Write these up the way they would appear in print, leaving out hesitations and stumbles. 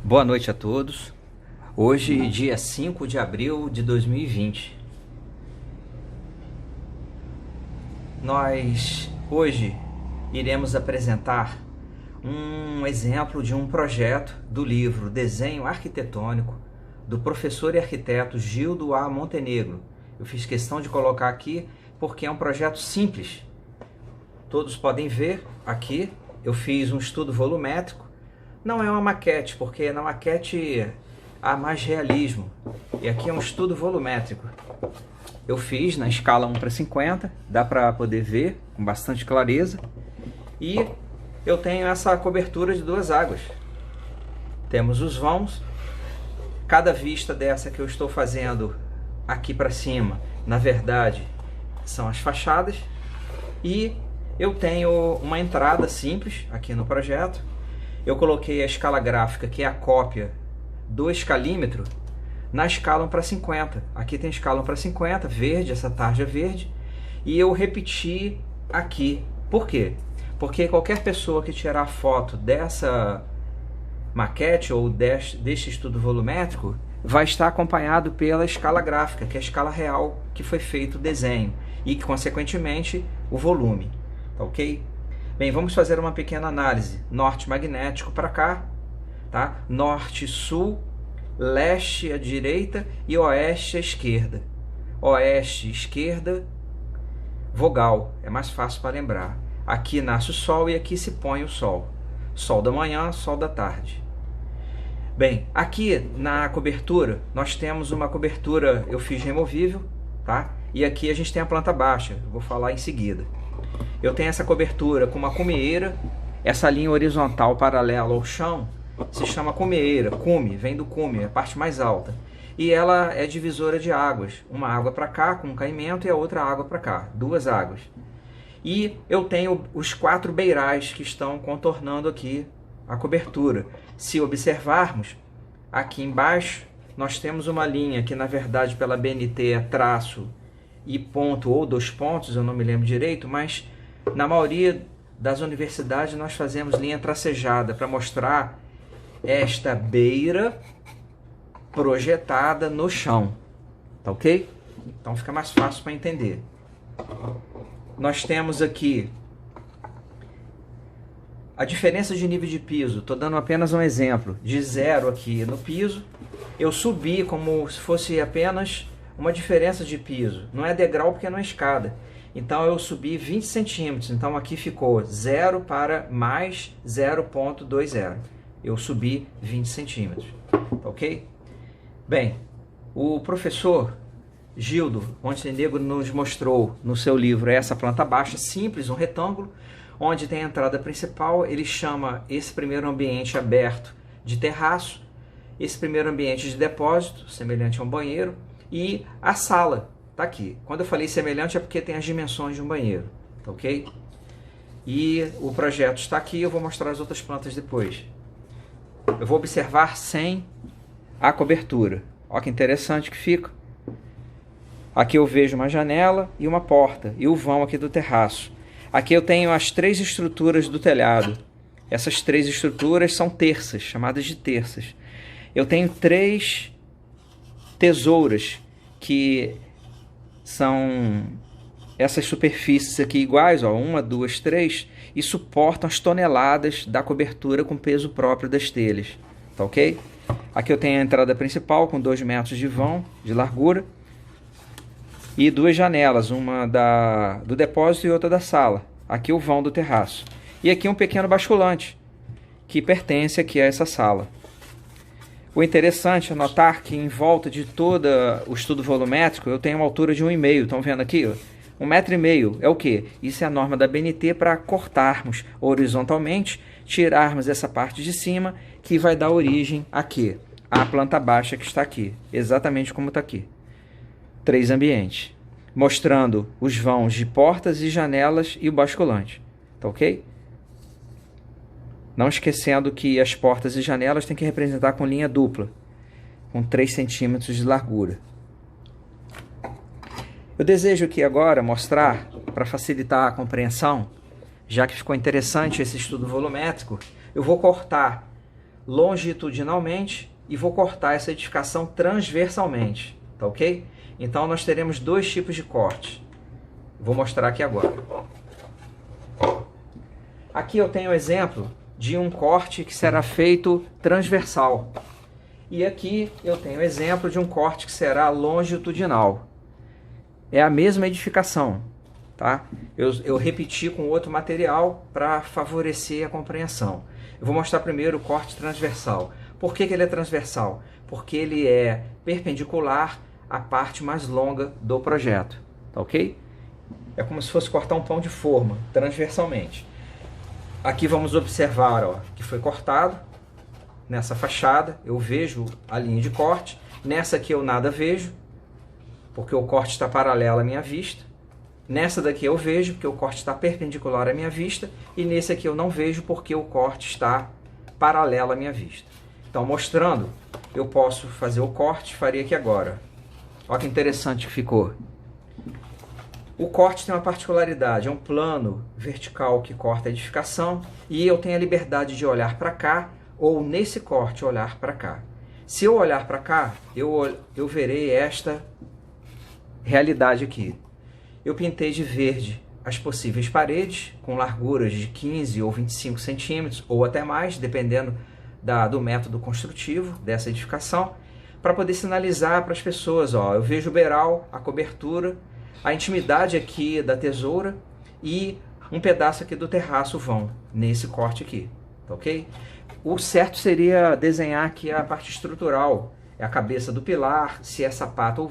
Boa noite a todos. Hoje, dia 5 de abril de 2020. Nós hoje iremos apresentar um exemplo de um projeto do livro Desenho Arquitetônico do professor e arquiteto Gildo A. Montenegro. Eu fiz questão de colocar aqui porque é um projeto simples. Todos podem ver aqui, eu fiz um estudo volumétrico. Não é uma maquete, porque na maquete há mais realismo. E aqui é um estudo volumétrico. Eu fiz na escala 1:50, dá para poder ver com bastante clareza. E eu tenho essa cobertura de duas águas. Temos os vãos. Cada vista dessa que eu estou fazendo aqui para cima, na verdade, são as fachadas. E eu tenho uma entrada simples aqui no projeto. Eu coloquei a escala gráfica, que é a cópia do escalímetro, na escala 1:50. Aqui tem escala 1:50, verde, essa tarja verde. E eu repeti aqui. Por quê? Porque qualquer pessoa que tirar foto dessa maquete ou deste estudo volumétrico vai estar acompanhado pela escala gráfica, que é a escala real que foi feito o desenho. E, consequentemente, o volume. Tá ok? Bem, vamos fazer uma pequena análise. Norte magnético para cá, tá? Norte, sul, leste à direita e oeste à esquerda. Oeste, esquerda, vogal, é mais fácil para lembrar. Aqui nasce o sol e aqui se põe o sol. Sol da manhã, sol da tarde. Bem, aqui na cobertura, nós temos uma cobertura, eu fiz removível, tá? E aqui a gente tem a planta baixa, eu vou falar em seguida. Eu tenho essa cobertura com uma cumeeira, essa linha horizontal paralela ao chão se chama cumeeira, cume, vem do cume, é a parte mais alta. E ela é divisora de águas, uma água para cá com um caimento e a outra água para cá, duas águas. E eu tenho os 4 beirais que estão contornando aqui a cobertura. Se observarmos, aqui embaixo nós temos uma linha que na verdade pela BNT é traço e ponto ou 2 pontos, eu não me lembro direito, mas na maioria das universidades nós fazemos linha tracejada para mostrar esta beira projetada no chão, tá ok? Então fica mais fácil para entender. Nós temos aqui a diferença de nível de piso, estou dando apenas um exemplo, de 0 aqui no piso, eu subi como se fosse apenas uma diferença de piso, não é degrau porque não é escada. Então eu subi 20 centímetros, então aqui ficou 0 para mais 0,20. Eu subi 20 centímetros, ok? Bem, o professor Gildo Montenegro nos mostrou no seu livro essa planta baixa simples, um retângulo, onde tem a entrada principal. Ele chama esse primeiro ambiente aberto de terraço, esse primeiro ambiente de depósito, semelhante a um banheiro, e a sala está aqui. Quando eu falei semelhante é porque tem as dimensões de um banheiro, tá ok? E o projeto está aqui, eu vou mostrar as outras plantas depois. Eu vou observar sem a cobertura. Olha que interessante que fica. Aqui eu vejo uma janela e uma porta, e o vão aqui do terraço. Aqui eu tenho as 3 estruturas do telhado. Essas 3 estruturas são terças, chamadas de terças. Eu tenho 3 tesouras, que são essas superfícies aqui iguais, ó, 1, 2, 3, e suportam as toneladas da cobertura com peso próprio das telhas, tá ok? Aqui eu tenho a entrada principal com 2 metros de vão, de largura, e 2 janelas, uma do depósito e outra da sala. Aqui o vão do terraço. E aqui um pequeno basculante, que pertence aqui a essa sala. O interessante é notar que em volta de todo o estudo volumétrico eu tenho uma altura de 1,5 m. Estão vendo aqui? 1,5 m é o quê? Isso é a norma da BNT para cortarmos horizontalmente, tirarmos essa parte de cima, que vai dar origem aqui, à planta baixa que está aqui, exatamente como está aqui. 3 ambientes, mostrando os vãos de portas e janelas e o basculante. Tá ok? Não esquecendo que as portas e janelas tem que representar com linha dupla, com 3 centímetros de largura. Eu desejo aqui agora mostrar, para facilitar a compreensão, já que ficou interessante esse estudo volumétrico, eu vou cortar longitudinalmente e vou cortar essa edificação transversalmente, tá ok? Então nós teremos dois tipos de corte. Vou mostrar aqui agora. Aqui eu tenho o exemplo de um corte que será feito transversal. E aqui eu tenho o exemplo de um corte que será longitudinal. É a mesma edificação, tá? Eu repeti com outro material para favorecer a compreensão. Eu vou mostrar primeiro o corte transversal. Por que ele é transversal? Porque ele é perpendicular à parte mais longa do projeto, tá ok? É como se fosse cortar um pão de forma, transversalmente. Aqui vamos observar, ó, que foi cortado. Nessa fachada eu vejo a linha de corte. Nessa aqui eu nada vejo, porque o corte está paralelo à minha vista. Nessa daqui eu vejo, porque o corte está perpendicular à minha vista. E nesse aqui eu não vejo, porque o corte está paralelo à minha vista. Então, mostrando, eu posso fazer o corte, faria aqui agora. Olha que interessante que ficou. O corte tem uma particularidade, é um plano vertical que corta a edificação, e eu tenho a liberdade de olhar para cá, ou nesse corte olhar para cá. Se eu olhar para cá, eu verei esta realidade aqui. Eu pintei de verde as possíveis paredes, com larguras de 15 ou 25 centímetros, ou até mais, dependendo do método construtivo dessa edificação, para poder sinalizar para as pessoas, ó, eu vejo o beiral, a cobertura, a intimidade aqui da tesoura e um pedaço aqui do terraço vão nesse corte aqui, tá ok? O certo seria desenhar aqui a parte estrutural, é a cabeça do pilar, se é sapata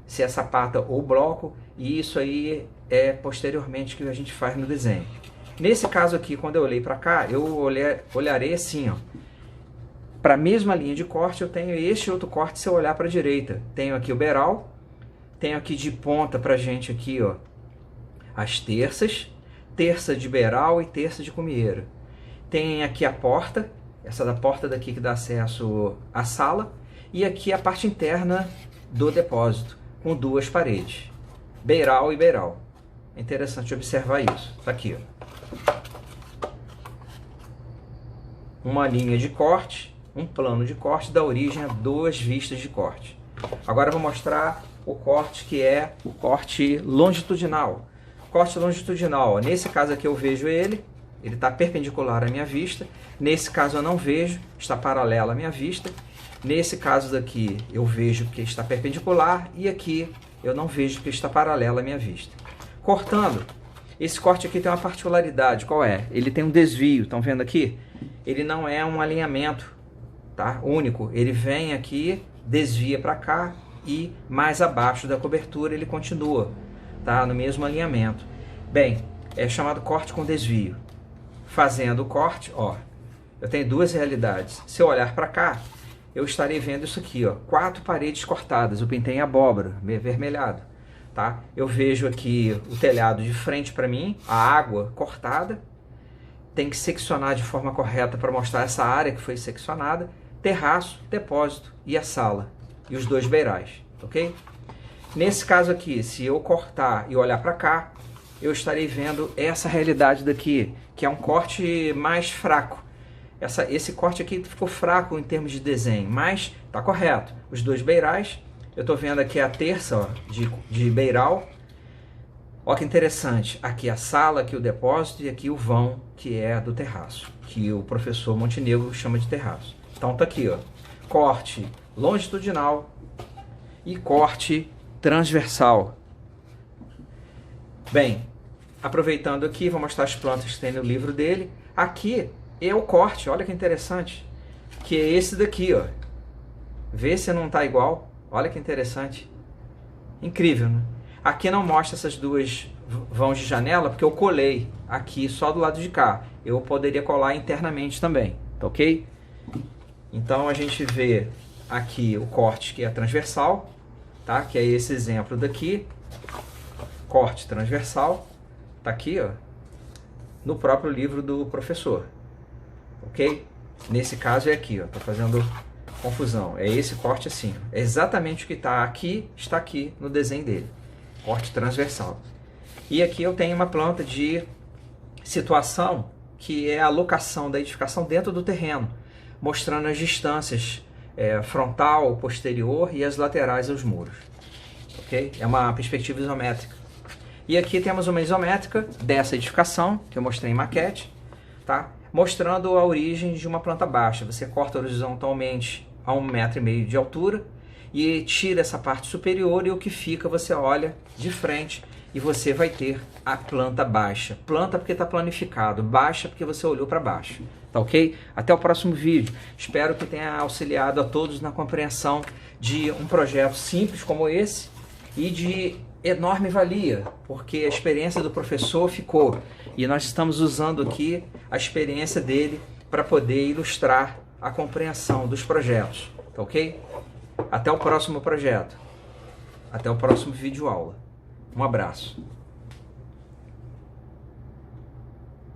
se é sapata ou bloco, e isso aí é posteriormente que a gente faz no desenho. Nesse caso aqui, quando eu olhei para cá, eu olharei assim, ó. Para a mesma linha de corte, eu tenho este outro corte se eu olhar para a direita. Tenho aqui o beiral, tenho aqui de ponta para a gente aqui, ó, as terças, terça de beiral e terça de cumieira. Tem aqui a porta, essa da porta daqui que dá acesso à sala, e aqui a parte interna do depósito, com duas paredes, beiral e beiral. É interessante observar isso. Tá aqui, ó. Uma linha de corte, um plano de corte dá origem a duas vistas de corte. Agora eu vou mostrar o corte que é o corte longitudinal. Corte longitudinal, ó. Nesse caso aqui eu vejo ele está perpendicular à minha vista. Nesse caso eu não vejo, está paralelo à minha vista. Nesse caso daqui eu vejo que está perpendicular e aqui eu não vejo que está paralelo à minha vista. Cortando, esse corte aqui tem uma particularidade, qual é? Ele tem um desvio, estão vendo aqui? Ele não é um alinhamento, tá? Único, ele vem aqui, desvia para cá e mais abaixo da cobertura ele continua, tá? No mesmo alinhamento. Bem, é chamado corte com desvio. Fazendo o corte, ó, eu tenho duas realidades. Se eu olhar para cá, eu estarei vendo isso aqui, ó, 4 paredes cortadas. Eu pintei em abóbora, avermelhado, tá? Eu vejo aqui o telhado de frente para mim, a água cortada. Tem que seccionar de forma correta para mostrar essa área que foi seccionada. Terraço, depósito e a sala. E os dois beirais, ok? Nesse caso aqui, se eu cortar e olhar para cá, eu estarei vendo essa realidade daqui, que é um corte mais fraco. Esse corte aqui ficou fraco em termos de desenho, mas está correto. Os dois beirais, eu estou vendo aqui a terça, ó, de beiral. Olha que interessante, aqui a sala, aqui o depósito e aqui o vão, que é do terraço, que o professor Montenegro chama de terraço. Então tá aqui, ó, corte longitudinal e corte transversal. Bem, aproveitando aqui, vou mostrar as plantas que tem no livro dele. Aqui é o corte, olha que interessante, que é esse daqui, ó. Vê se não tá igual, olha que interessante. Incrível, né? Aqui não mostra essas duas vãos de janela, porque eu colei aqui só do lado de cá. Eu poderia colar internamente também, tá ok? Então a gente vê aqui o corte que é transversal, tá? Que é esse exemplo daqui. Corte transversal, tá aqui, ó, no próprio livro do professor, ok? Nesse caso é aqui, ó, tô fazendo confusão, é esse corte assim, ó. É exatamente o que está aqui no desenho dele, corte transversal. E aqui eu tenho uma planta de situação, que é a locação da edificação dentro do terreno, mostrando as distâncias frontal, posterior e as laterais aos muros. Okay? É uma perspectiva isométrica. E aqui temos uma isométrica dessa edificação, que eu mostrei em maquete, tá? Mostrando a origem de uma planta baixa. Você corta horizontalmente a 1,5 metro de altura e tira essa parte superior, e o que fica você olha de frente e você vai ter a planta baixa. Planta porque está planificado, baixa porque você olhou para baixo. Tá ok? Até o próximo vídeo. Espero que tenha auxiliado a todos na compreensão de um projeto simples como esse e de enorme valia, porque a experiência do professor ficou e nós estamos usando aqui a experiência dele para poder ilustrar a compreensão dos projetos. Tá ok? Até o próximo projeto. Até o próximo vídeo aula. Um abraço.